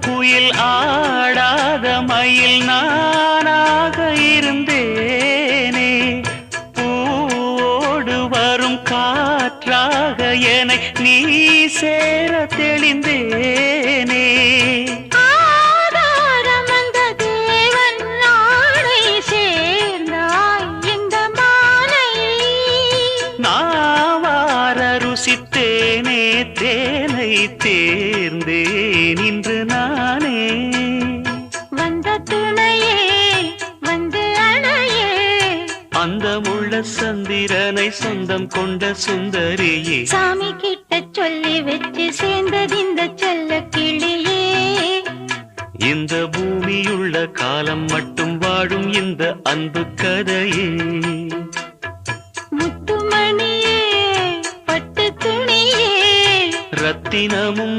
குயில் ஆடாத மயில் நானாக இருந்தேனே. பூவோடு வரும் காற்றாக என்னை நீ சேர தெளிந்தேனே. ருசித்தேனே தேனை தேர்ந்தேன் இன்று நானே. வந்த துணையே வந்து அணையே, அந்த முள்ள சந்திரனை சொந்தம் கொண்ட சுந்தரியே. சாமி கிட்ட சொல்லி வச்சு சேர்ந்தது இந்த செல்ல கிளியே. இந்த பூமியுள்ள காலம் மட்டும் வாழும் இந்த அன்பு கதையே.